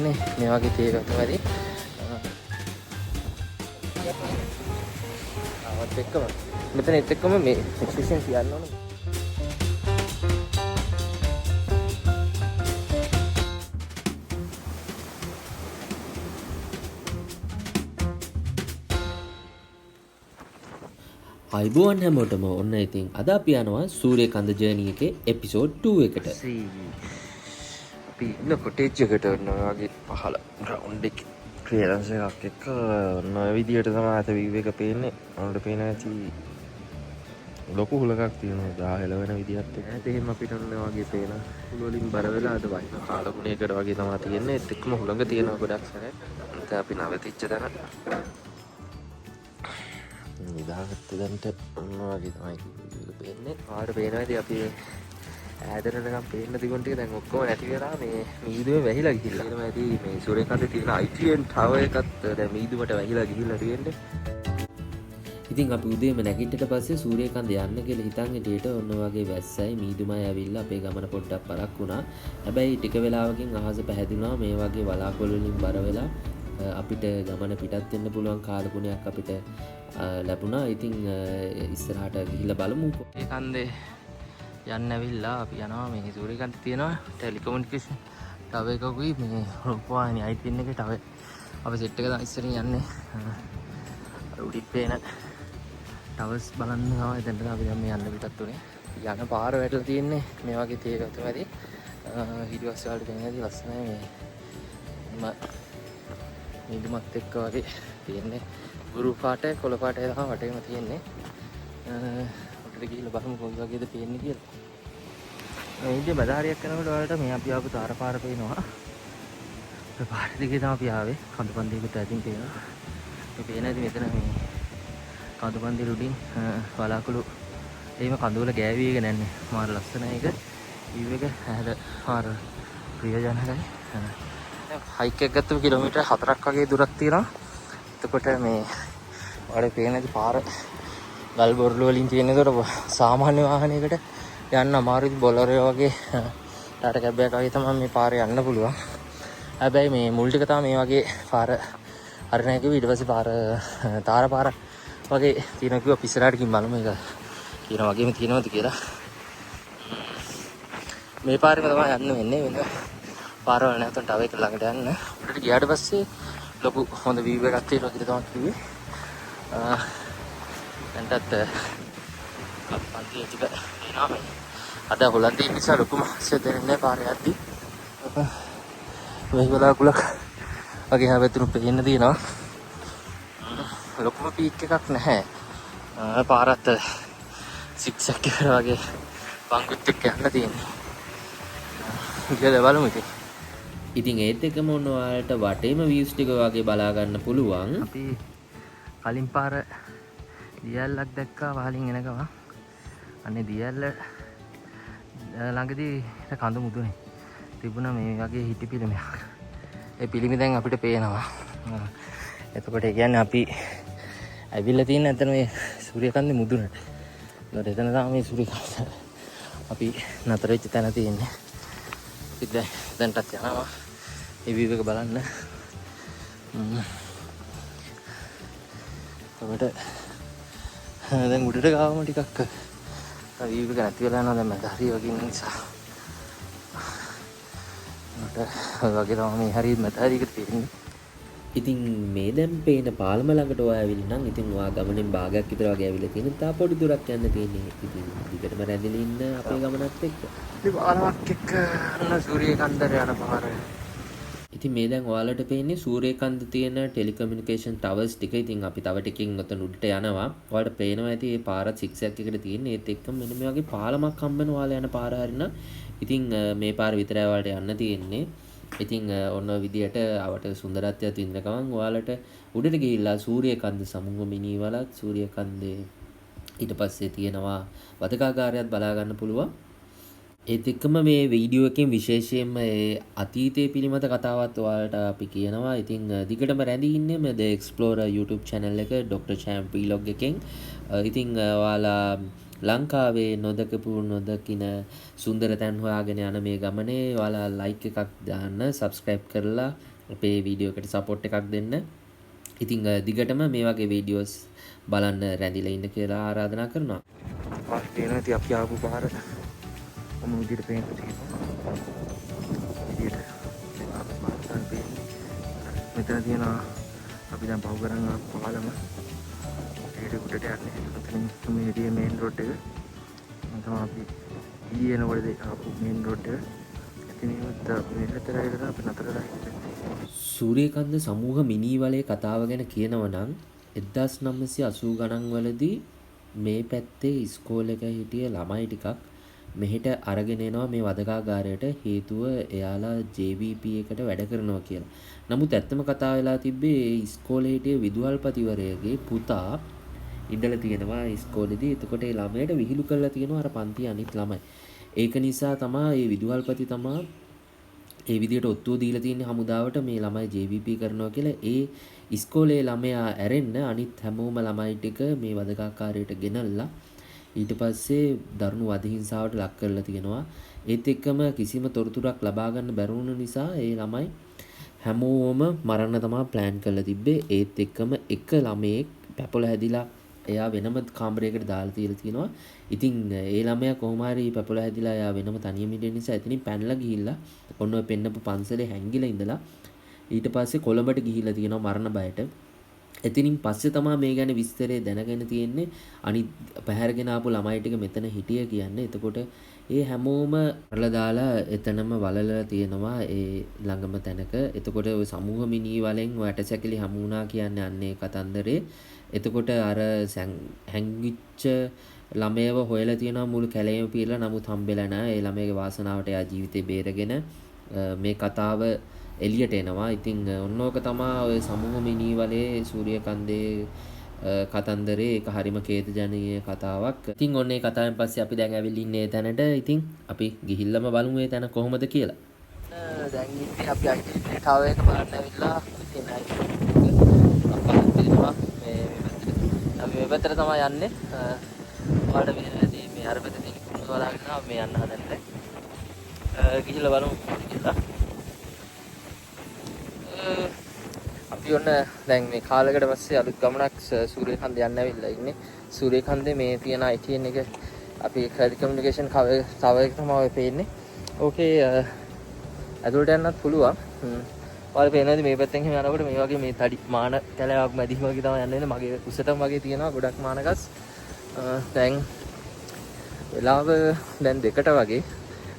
තියන්නේ මේ වගේ තේරෙත වැඩි. ආවත් එක්කම මෙතන එක්කම මේ එක්ස්ප්‍රෙෂන් කියන්න ඕනේ. අයිබෝන් හැමෝටම ඔන්න ඉතින් අද අපි යනවා සූර්යකන්ද ජර්නි එකේ එපිසෝඩ් 2 එකට. අපි ඉන්න කොටේජ් එකට ඔන්න වගේ පහළ ග්‍රවුන්ඩ් එකේ ක්ලියරන්ස් එකක් එක්ක ඔන්න ඔය විදියට තමයි අත වීව් එක පේන්නේ. ඔන්නට පේන ඇති ලොකු හුලකක් තියෙනවා 10 11 වෙන විදිහත් එක්ක. ඒත් එහෙම අපිට ඔන්න වගේ පේන හුල වලින් බර වෙලා අද වයින් කාලගුණයකට වගේ තමයි තියෙන්නේ. ඒත් එක්කම හුලඟ තියෙනවා ගොඩක් සැරේ. දැන් අපි නවතිච්ච තැන නිදාගත්ත දැන්ට ඔන්න වගේ තමයි පේන්නේ. ආර පේනවා ඉතින් අපි ඈදරනකම් පේන්න තිබුණ ටික දැන් ඔක්කොම නැති වෙලා මේ මීදුමේ වැහිලා ගිහිල්ලා. එනවා ඇති මේ සූර්යකාන්තේ තියෙන ITN ටවර් එකත් දැන් මීදුමට වැහිලා ගිහිල්ලා තියෙන්නේ. ඉතින් අපි උදේම නැගිටිට පස්සේ සූර්යකන්ද යන්න කියලා හිතන් හිටියට ඔන්න වගේ වැස්සයි මීදුමයි ඇවිල්ලා අපේ ගමන පොඩ්ඩක් පරක් වුණා. හැබැයි ටික වෙලාවකින් අහස පැහැදුනා මේ වගේ වලාකුළු වලින් බර වෙලා අපිට ගමන පිටත් වෙන්න පුළුවන් කාලගුණයක් අපිට ලැබුණා. ඉතින් ඉස්සරහට ගිහිල්ලා බලමු. ඒ කන්දේ යන්න ඇවිල්ලා අපි යනවා මේ සූර්යකාන්තේ තියෙනවා ටෙලිකමියුනිකේෂන් ටවර් එකකුයි මේ රූපවාහිනී IPN එකේ ටවර්. අපි සෙට් එක තමයි ඉස්සරින් යන්නේ. අර උඩින් පේන ටවර්ස් බලන්න තමයි දැන් අපි දැන් මේ යන්න පිටත් උනේ. යන පාර වැටලා තියෙන්නේ මේ වගේ තේරෙත වැඩි. හිටිවස් වලට පේනදී ලස්සනයි මේ නිදුමත් එක්ක වගේ තියෙන්නේ. ගුරු පාටයි කොළ පාටයි තමයි වටේම තියෙන්නේ. උඩට ගිහිල්ලා බලමු කොයි වගේද පේන්නේ කියලා. මේ ඉන්නේ බදාරියක් කරනකොට වලට මේ අපි ආපු තාර පාර පේනවා. ඒ පාර දිගේ තමයි අපි ආවේ. කඳුපන්දියකට ඇතින් පේනවා. මේ පේන ඇති මෙතන මේ කඳුපන්දිය උඩින් වලාකුළු එහෙම කඳුවල ගෑවිගෙන යන්නේ. මාර ලස්සනයි ඒක. view එක හැල මාර ප්‍රියජනකයි. හයික් එක ගත්තම කිලෝමීටර් 4ක් වගේ දුරක් තියෙනවා. එතකොට මේ වල පේන ඇති පාර ගල් බොරළු වලින් තියෙන දොර සාමාන්‍ය වාහනයකට යන්න අමාරුයි. බොලරෝ වගේ ටාටා කැබ් එකක් වගේ තමයි මේ පාරේ යන්න පුළුවන්. හැබැයි මේ මුල් ටික තමයි මේ වගේ පාර හරි නැහැ කිව්ව. ඊට පස්සේ පාර තාර පාර වගේ තියෙනවා කිව්වා. අපි ඉස්සරහට ගිහින් බලමු මේක කියන වගේම තියෙනවද කියලා. මේ පාරේම තමයි යන්න වෙන්නේ. වෙන පාරවල නැත්නම් ටවර් එක ළඟට යන්න. උඩට ගියාට පස්සේ ලොකු හොඳ view එකක් තියෙනවා කියලා තමයි කිව්වේ. දැන්ටත් පන්ති ටික එනවා. අද හොලන්තේ නිසා ලොකුම හස්සිය දෙන්නේ පාරේ යද්දි. මේ වලාකුලක් වගේ හැවතුණු පේන්න තියෙනවා. ලොකුම පීක් එකක් නැහැ. පාරත් සික්සැක් එක වගේ පංගුත් එක්ක යන්න තියෙන්නේ. ඉතින් බලමු ඉතින්. ඉතින් ඒත් එක්කම ඔන්න ඔයාලට වටේම views ටික වගේ බලා ගන්න පුළුවන්. අපි කලින් පාර දියැලක් දැක්කා වහලින් එනකම. අනේ දියැල ළඟදී කඳු මුදුනේ තිබුණා මේ වගේ හිටි පිළිමයක්. ඒ පිළිම දැන් අපිට පේනවා. එතකොට ඒ කියන්නේ අපි ඇවිල්ලා තියෙන අතන මේ සූර්යකාන්තේ මුදුනට. ඒකට එතන තමයි මේ සූර්යකාන්ත අපි නතර වෙච්ච තැන තියෙන්නේ. ඉතින් දැන්ටත් යනවා මේ view එක බලන්න. අපිට දැන් උඩට ගාවම ටිකක් view එක නැති වෙලා යනවා. දැන් මට හරි වගේ ඉන්න නිසා මට වගේ තමයි මේ හරියට මට හරියට තියෙන්නේ. ඉතින් මේ දැන් පේන පාලම ළඟට ඔයා ඇවිල්ලා නම් ඉතින් ඔයා ගමනෙන් භාගයක් විතර වගේ ඇවිල්ලා තියෙන. තා පොඩි දුරක් යන්න තියෙන්නේ. ඉතින් දිගටම රැඳිලා ඉන්න අපේ ගමනත් එක්ක. ඉතින් පාරක් එක්ක යන සූර්යකාන්තේ යන පාර. ඉතින් මේ දැන් ඔයාලට පේන්නේ සූර්යකන්ද තියෙන ටෙලිකමියුනිකේෂන් ටවර්ස් ටික. ඉතින් අපි තව ටිකකින් ඔතන උඩට යනවා. ඔයාලට පේනවා ඇති මේ පාරත් සික්සැක් එකට තියෙන්නේ. ඒත් එක්කම මෙන්න මේ වගේ පාලමක් හම්බ වෙන ඔයාලා යන පාර හරිනම්. ඉතින් මේ පාර විතරයි ඔයාලට යන්න තියෙන්නේ. ඉතින් ඔන්න ඔය විදියට අවට සුන්දරත්වයක් විඳින ගමන් ඔයාලට උඩට ගිහිල්ලා සූර්යකන්ද සමුංග මිනිවලත් සූර්යකන්දේ ඊට පස්සේ තියෙනවා වදකාගාරයත් බලා ගන්න පුළුවන්. ඒත් එක්කම මේ වීඩියෝ එකෙන් විශේෂයෙන්ම අතීතයේ පිළිමත කතාවත් ඔයාලට අපි කියනවා. ඉතින් දිගටම රැඳී ඉන්නේ මේ The Explorer YouTube channel එක Dr. Champ vlog එකෙන්. ඉතින් ඔයාලා ලංකාවේ නොදකපු නොදකින සුන්දර තැන් හොයාගෙන යන මේ ගමනේ ඔයාලා like එකක් දාන්න, subscribe කරලා අපේ වීඩියෝ එකට සපෝට් එකක් දෙන්න. ඉතින් දිගටම මේ වගේ වීඩියෝස් බලන්න රැඳිලා ඉන්න කියලා ආරාධනා කරනවා. පාස් පේනවා. ඉතින් අපි ආපු පාර මොන විදිහට පේන්න තියෙනවා. විදිහට ආපු පාර තමයි පේන්නේ. මෙතන තියෙනවා අපි දැන් පහු කරන් ආපු පාලම. ඊට උඩට යන්නේ. මෙතන මේ විදිහේ මේන් රෝඩ් එක. මම තමයි අපි ඊයේ එනකොට ආපු මේන් රෝඩ් එක. ඉතින් මේකට අපි නතරලා සූරියකන්ද සමූහ මිනී වලේ කතාව ගැන කියනවා නම් 1980 ගණන් වලදී මේ පැත්තේ ඉස්කෝලේක හිටිය ළමයි ටිකක් මෙහෙට අරගෙන එනවා මේ වදකාගාරයට. හේතුව එයාලා JVP එකට වැඩ කරනවා කියලා. නමුත් ඇත්තම කතාව වෙලා තිබ්බේ ඉස්කෝලේ හිටිය විදුහල්පතිවරයාගේ පුතා ඉඳලා තියෙනවා ඉස්කෝලේදී. එතකොට ඒ ළමයට විහිළු කරලා තියෙනවා අර පන්ති අනිත් ළමයි. ඒක නිසා තමයි මේ විදුහල්පති තමයි ඒ විදිහට ඔත්තුව දීලා තියෙන්නේ හමුදාවට මේ ළමයි JVP කරනවා කියලා. ඒ ඉස්කෝලේ ළමයා ඇරෙන්න අනිත් හැමෝම ළමයි ටික මේ වදකාකාරයට ගෙනල්ලා ඊට පස්සේ දරුණු වද හිංසාවට ලක් කරලා තියෙනවා. ඒත් එක්කම කිසිම තොරතුරක් ලබා ගන්න බැරි වුණ නිසා ඒ ළමයි හැමෝම මරන්න තමයි ප්ලෑන් කරලා තිබ්බේ. ඒත් එක්කම එක ළමයෙක් පැපොල හැදිලා එයා වෙනම කාමරයකට දාලා තියලා තියෙනවා. ඉතින් ඒ ළමයා කොහොම හරි පැපොල හැදිලා එයා වෙනම තනියම ඉන්න නිසා එතනින් පැනලා ගිහිල්ලා ඔන්න ඔය පෙන්නපු පන්සලේ හැංගිලා ඉඳලා ඊට පස්සේ කොළඹට ගිහිල්ලා තියෙනවා මරණ බයට. එතනින් පස්සේ තමයි මේ ගැන විස්තරය දැනගෙන තියෙන්නේ. අනිත් පැහැරගෙන ආපු ළමයි ටික මෙතන හිටිය කියන්නේ. එතකොට ඒ හැමෝම අරලා දාලා එතනම වලලා තියෙනවා ඒ ළඟම තැනක. එතකොට ඔය සමූහ මිනී වලෙන් වැටසැකිලි හමු වුණා කියන්නේ අන්නේ කතන්දරේ. එතකොට අර හැංගිච්ච ළමයව හොයලා තියෙනවා මුළු කැලේම පිරලා. නමුත් හම්බෙලා නැහැ. ඒ ළමයාගේ වාසනාවට එයා ජීවිතේ බේරගෙන මේ කතාව එළියට එනවා. ඉතින් ඔන්නෝක තමයි ඔය සමූහ මිනී වලේ සූරියකන්දේ කතන්දරේ. ඒක හරිම ඛේදජනීය කතාවක්. ඉතින් ඔන්න ඒ කතාවෙන් පස්සේ අපි දැන් ඇවිල්ලා ඉන්නේ තැනට. ඉතින් අපි ගිහිල්ලාම බලමු ඒ තැන කොහොමද කියලා. දැන් ඉන්නේ අපි අයිතින් ටාවර් එක බලන්න ඇවිල්ලා ඉතින් අපහත් වෙනවා අපි මේ පැත්තට තමයි යන්නේ. ඔයාලට වෙනදී මේ අර පැත්තේ තියෙන කුණු වලාගෙන මේ යන්න හදන්නේ. ගිහිල්ලා බලමු කියලා. අපි ඔන්න දැන් මේ කාලයකට පස්සේ අලුත් ගමනක් සූරියකන්ද යන්න ඇවිල්ලා ඉන්නේ. සූරියකන්දේ මේ තියෙන ITN එක අපි ටෙලිකමියුනිකේෂන් ටවර් එක තමයි පේන්නේ. ඕකේ ඇතුළට යන්නත් පුළුවන්. ඔයාලා පේනවාද මේ පැත්තෙන් එහෙම යනකොට මේ වගේ මේ තඩි මාන කැලෑවක් මැදින් වගේ තමයි යන්නේ. මගේ උසටම වගේ තියෙනවා ගොඩක් මානගස්. දැන් වෙලාව දැන් 2ට වගේ.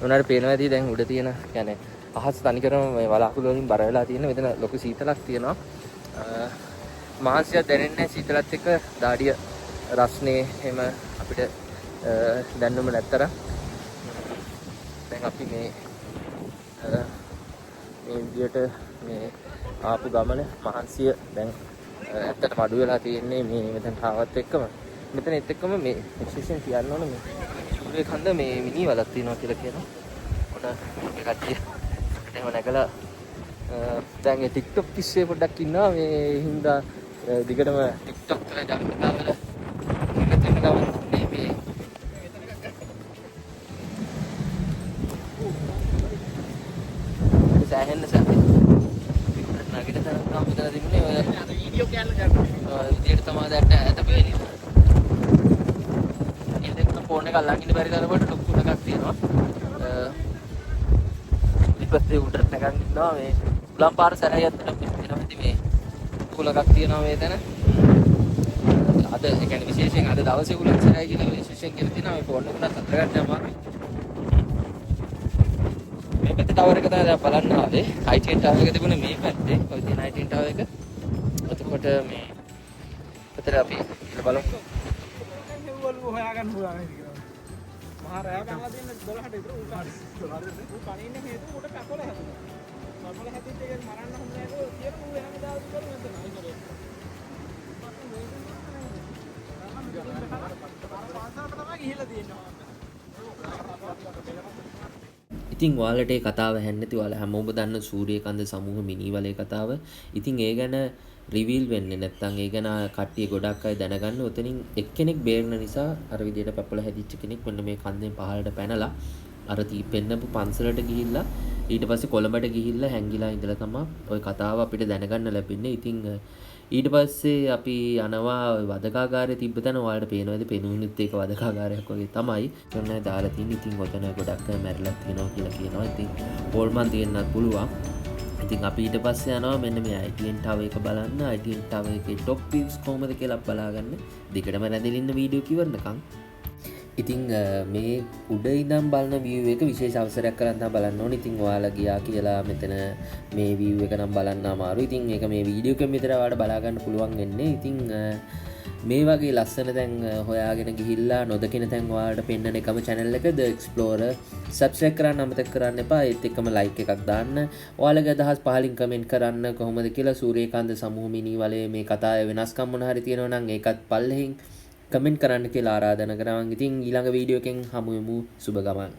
උනාට පේනවා ඇති දැන් උඩ තියෙන يعني අහස් තනිකරම මේ වලාකුළු වලින් බර වෙලා තියෙන. මෙතන ලොකු සීතලක් තියෙනවා. මහන්සියක් දැනෙන්නේ සීතලත් එක්ක දාඩිය රස්නේ එහෙම අපිට දැනුම නැත්තර. දැන් අපි මේ විදියට මේ ආපු ගමන මහන්සිය දැන් ඇත්තටම අඩු වෙලා තියෙන්නේ මේ මෙතන තාවත් එක්කම. මෙතන ඒත් එක්කම මේ විශේෂයෙන් කියන්න ඕන මේ සූරියකන්ද මේ මිනි වලක් තියෙනවා කියලා කියනවා. ඔන්න මේ කට්ටිය එහෙම නැගලා දැන් ඒ TikTok කිස්සේ පොඩ්ඩක් ඉන්නවා. මේ හින්දා දිගටම TikTok වල ජනතාවල මෙතන ගමන් මේ සෑහෙන්න සෑහෙන්න නගිට තන තමයි මෙතන තිබුණේ. ඔය වීඩියෝ කැල්ල ගන්න විදියට තමයි දැන් ඇත පෙන්නේ. ඉතින් ෆෝන් එක අල්ලන් ඉන්න බැරි තරමට ලොකු එකක් තියෙනවා. ඉතිපස්සේ උඩට නැගන් ඉන්නවා. මේ උලම් පාර සැරයි අතට පිටිනමැති මේ කුලකක් තියෙනවා මේ තැන. අද ඒ කියන්නේ විශේෂයෙන් අද දවසේ උලම් සැරයි කියලා විශේෂයෙන් කියලා තියෙනවා. මේ ෆෝන් එක උනත් අතට ගන්න අමාරුයි. මේ පැත්තේ ටවර් එක තමයි දැන් බලන්න ආවේ. ITN ටවර් එක තිබුණේ මේ පැත්තේ. ඔය තියෙන ITN ටවර් එක. එතකොට මේ පැත්තට අපි ඉන්න බලමු. හෙව්වලු හොයාගන්න පුළුවන් නේද කියලා. මහා රෑ ගාලා දෙන්න 12ට විතර ඌ කණින්නේ හේතුව උඩ පැපොල හැදුනා. පැපොල හැදිච්ච එක මරන්න හොඳ නැහැ කියලා ඌ එහෙම දාලා කරු නැතන අයිසරේ. තමයි ගිහිල්ලා තියෙනවා. ඉතින් ඔයාලට ඒ කතාව ඇහෙන්නේ නැති ඔයාලා හැමෝම දන්න සූරියකන්ද සමූහ මිනී වලේ කතාව. ඉතින් ඒ ගැන රිවීල් වෙන්නේ නැත්නම් ඒ ගැන කට්ටිය ගොඩක් අය දැනගන්න. උතනින් එක්කෙනෙක් බේරන නිසා අර විදියට පැපොල හැදිච්ච කෙනෙක් මෙන්න මේ කන්දෙන් පහළට පැනලා අර පෙන්නපු පන්සලට ගිහිල්ලා ඊට පස්සේ කොළඹට ගිහිල්ලා හැංගිලා ඉඳලා තමයි ওই කතාව අපිට දැනගන්න ලැබෙන්නේ. ඉතින් ඊට පස්සේ අපි යනවා වදකාගාරයේ තිබ්බ තැන. ඔයාලට පේනවාද? පෙනුනෙත් ඒක වදකාගාරයක් වගේ තමයි. ඔන්න දාලා තියෙන්නේ. ඉතින් ඔතන ගොඩක් අය මැරිලා තියෙනවා කියලා කියනවා. ඉතින් හොල්මන් තියෙන්නත් පුළුවන්. ඉතින් අපි ඊට පස්සේ යනවා මෙන්න මේ ITN Tower එක බලන්න. ITN Tower එකේ top views කොහමද කියලා බලගන්න. දිගටම රැඳෙලා ඉන්න වීඩියෝ කිවරනකම්. ඉතින් මේ උඩ ඉඳන් බලන view එක විශේෂ අවසරයක් කරන් තමයි බලන්න ඕනේ. ඉතින් ඔයාලා ගියා කියලා මෙතන මේ view එක නම් බලන්න අමාරුයි. ඉතින් මේක මේ වීඩියෝ එකෙන් විතර ඔයාලට බලා ගන්න පුළුවන් වෙන්නේ. ඉතින් මේ වගේ ලස්සන තැන් හොයාගෙන ගිහිල්ලා නොදකින තැන් ඔයාලට පෙන්වන එකම channel එක The Explorer. subscribe කරන්න අමතක කරන්න එපා. ඒත් එක්කම like එකක් දාන්න. ඔයාලගේ අදහස් පහලින් comment කරන්න කොහොමද කියලා. සූර්යකාන්ත සමූහ මිනි වලේ මේ කතාවේ වෙනස්කම් මොන හරි තියෙනවා නම් ඒකත් පල්ලෙහින් කමෙන්ට් කරන්න කියලා ආරාධනා කරනවා. ඉතින් ඊළඟ වීඩියෝ එකෙන් හමු වෙමු. සුබ ගමන්.